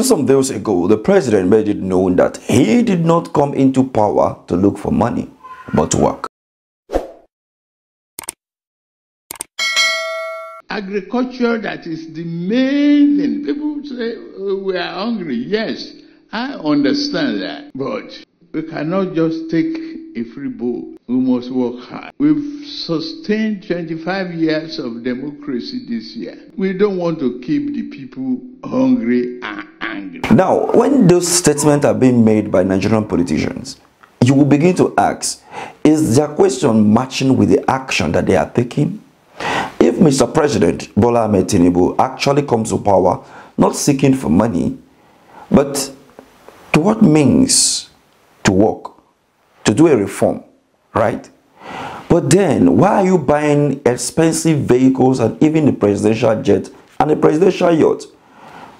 Just some days ago, the president made it known that he did not come into power to look for money, but to work. Agriculture, that is the main thing. People say, oh, we are hungry. Yes, I understand that. But we cannot just take a free bowl. We must work hard. We've sustained 25 years of democracy this year. We don't want to keep the people hungry and angry. Now, when those statements are being made by Nigerian politicians, you will begin to ask, is their question matching with the action that they are taking? If Mr. President Bola Ahmed Tinubu actually comes to power not seeking for money, but to what means? To work, to do a reform, right? But then, why are you buying expensive vehicles and even the presidential jet and the presidential yacht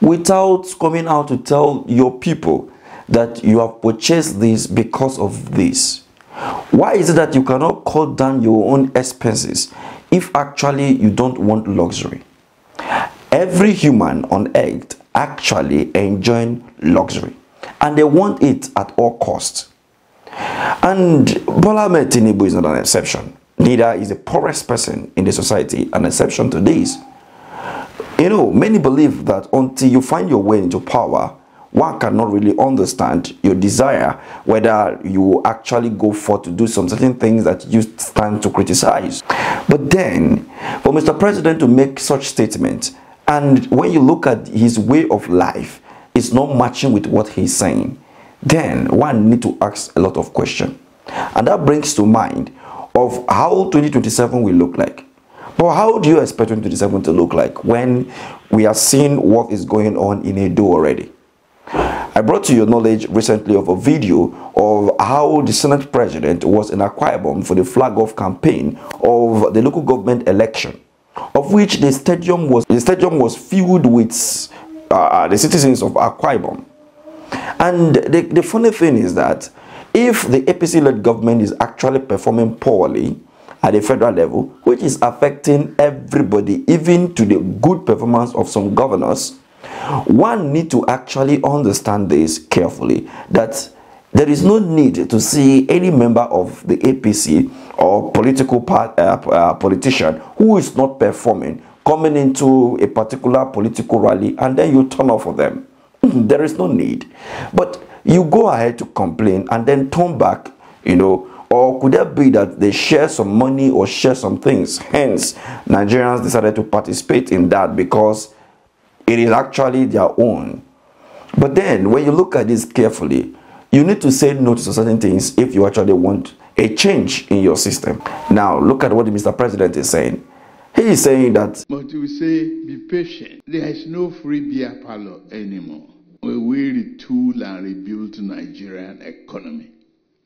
without coming out to tell your people that you have purchased this because of this? Why is it that you cannot cut down your own expenses if actually you don't want luxury? Every human on earth actually enjoys luxury, and they want it at all costs. And Bola Ahmed Tinubu is not an exception. Neither is the poorest person in the society an exception to this. You know, many believe that until you find your way into power, one cannot really understand your desire, whether you actually go for to do some certain things that you stand to criticize. But then, for Mr. President to make such statements, and when you look at his way of life, it's not matching with what he's saying, then one need to ask a lot of questions. And that brings to mind of how 2027 will look like. But how do you expect 2027 to look like when we are seeing what is going on in Edo already? I brought to your knowledge recently of a video of how the Senate President was in Akwa Ibom for the flag-off campaign of the local government election, of which the stadium was filled with the citizens of Akwa Ibom. And the funny thing is that if the APC-led government is actually performing poorly at the federal level, which is affecting everybody, even to the good performance of some governors, one need to actually understand this carefully, that there is no need to see any member of the APC or politician who is not performing coming into a particular political rally and then you turn off for them. There is no need. But you go ahead to complain and then turn back, you know. Or could it be that they share some money or share some things? Hence, Nigerians decided to participate in that because it is actually their own. But then, when you look at this carefully, you need to say no to certain things if you actually want a change in your system. Now, look at what Mr. President is saying. He is saying that, but we say, be patient. There is no free beer parlor anymore. We will retool and rebuild Nigerian economy.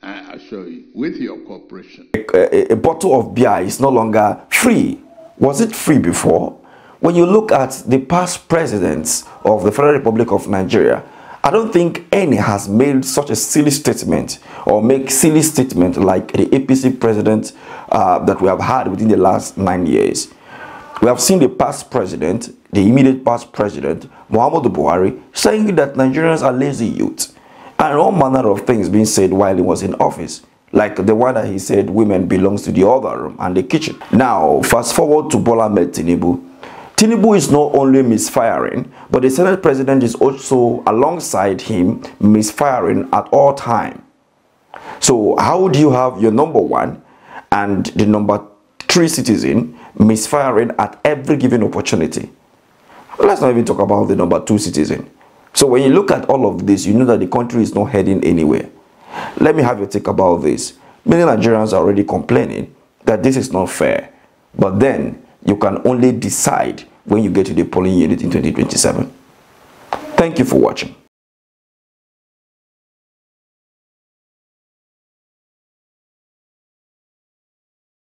I assure you, with your cooperation. A bottle of beer is no longer free. Was it free before? When you look at the past presidents of the Federal Republic of Nigeria, I don't think any has made such a silly statement or make silly statement like the APC president that we have had within the last 9 years. We have seen the past president, the immediate past president, Muhammadu Buhari, saying that Nigerians are lazy youth. And all manner of things being said while he was in office. Like the one that he said women belongs to the other room and the kitchen. Now, fast forward to Bola Ahmed Tinubu. Tinubu is not only misfiring, but the Senate President is also alongside him misfiring at all time. So how do you have your number one and the number 3 citizen misfiring at every given opportunity? Let's not even talk about the number 2 citizen. So when you look at all of this, you know that the country is not heading anywhere. Let me have your take about this. Many Nigerians are already complaining that this is not fair. But then you can only decide when you get to the polling unit in 2027. Thank you for watching.